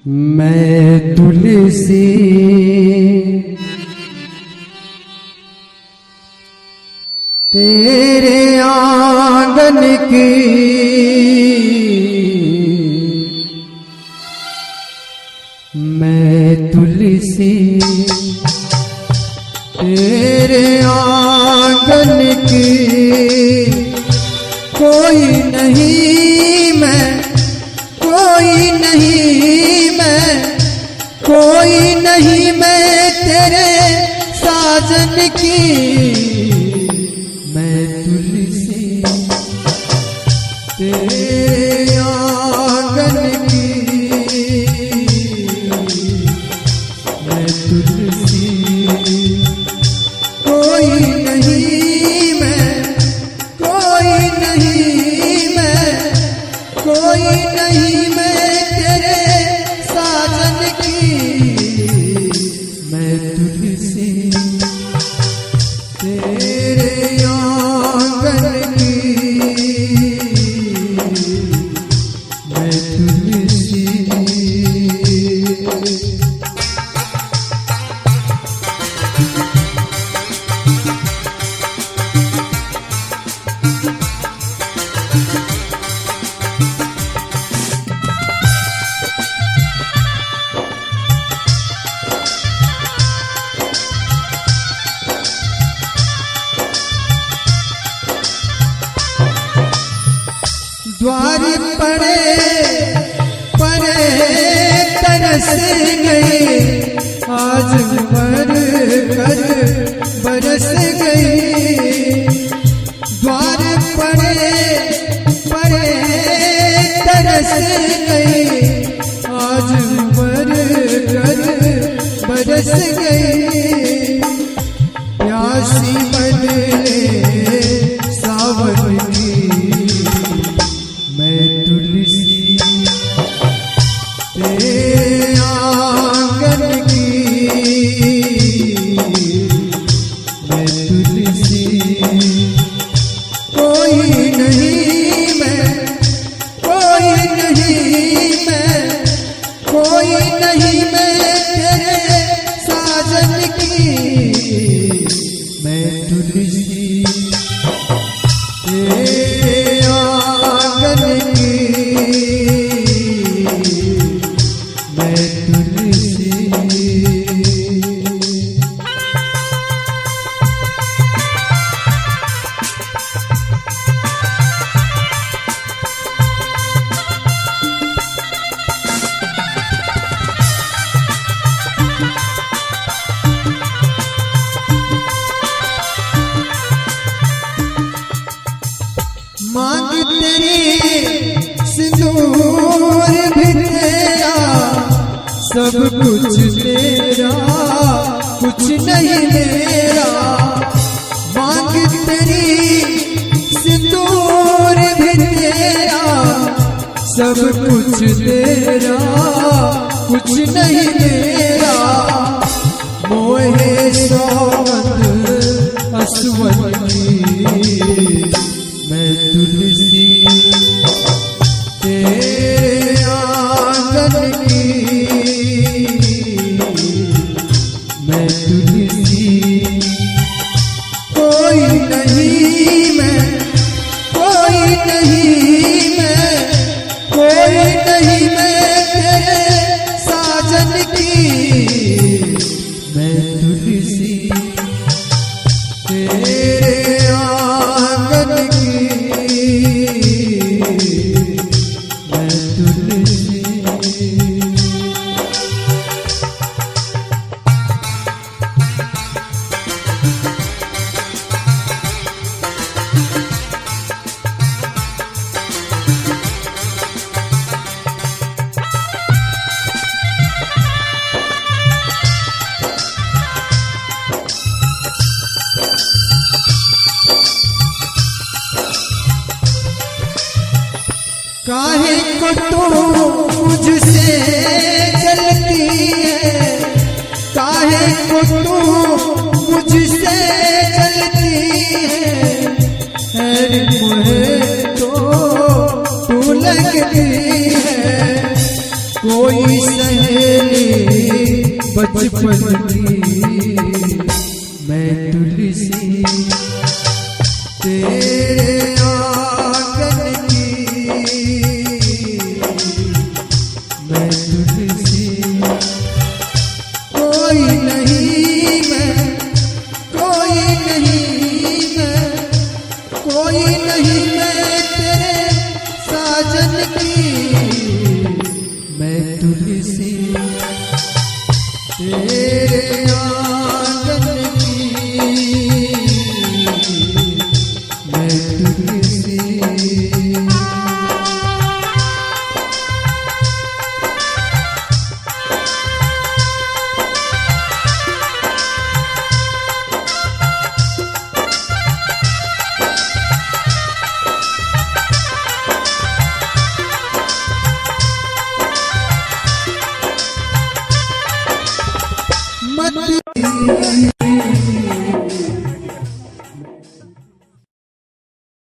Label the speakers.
Speaker 1: मैं तुलसी तेरे आंगन की मैं तुलसी तेरे आंगन की कोई नहीं मैं कोई नहीं मैं तेरे साजन की मैं तुलसी तेरे आंगन की मैं तुलसी कोई नहीं मैं तेरे साजन की मैं तुलसी तेरे आंगन की मैं तुलसी। द्वार पड़े तरस गई आज मर कर बरस गई। द्वार पड़े तरस गई आज मर कर बरस गई। प्यासी बदले सावन की मैं तुलसी तेरे आंगन की मैं तुलसी कोई नहीं मैं तेरे साजन की मैं तुलसी तेरे आंगन की मैं तुलसी। मांग तेरी सिंदूर भी तेरा सब कुछ तेरा कुछ नहीं मेरा। मांग तेरी सिंदूर भी तेरा सब कुछ तेरा कुछ नहीं मेरा। मोहे सौगंध असवन मैं तुलसी तेरे आंगन की मैं तुलसी कोई नहीं मैं तेरे साजन की मैं तुलसी तेरे आंगन की मैं तुलसी। काहे को तू मुझसे जलती है, काहे को तू मुझसे जलती है मुझे तो तू लगती है। कोई सहेली बचपन की, मैं तुलसी तेरे आंगन की, मैं तुलसी कोई नहीं मैं, कोई नहीं मैं, कोई नहीं मैं तेरे साजन की, मैं तुलसी तेरे आंगन की, मैं तुलसी। मत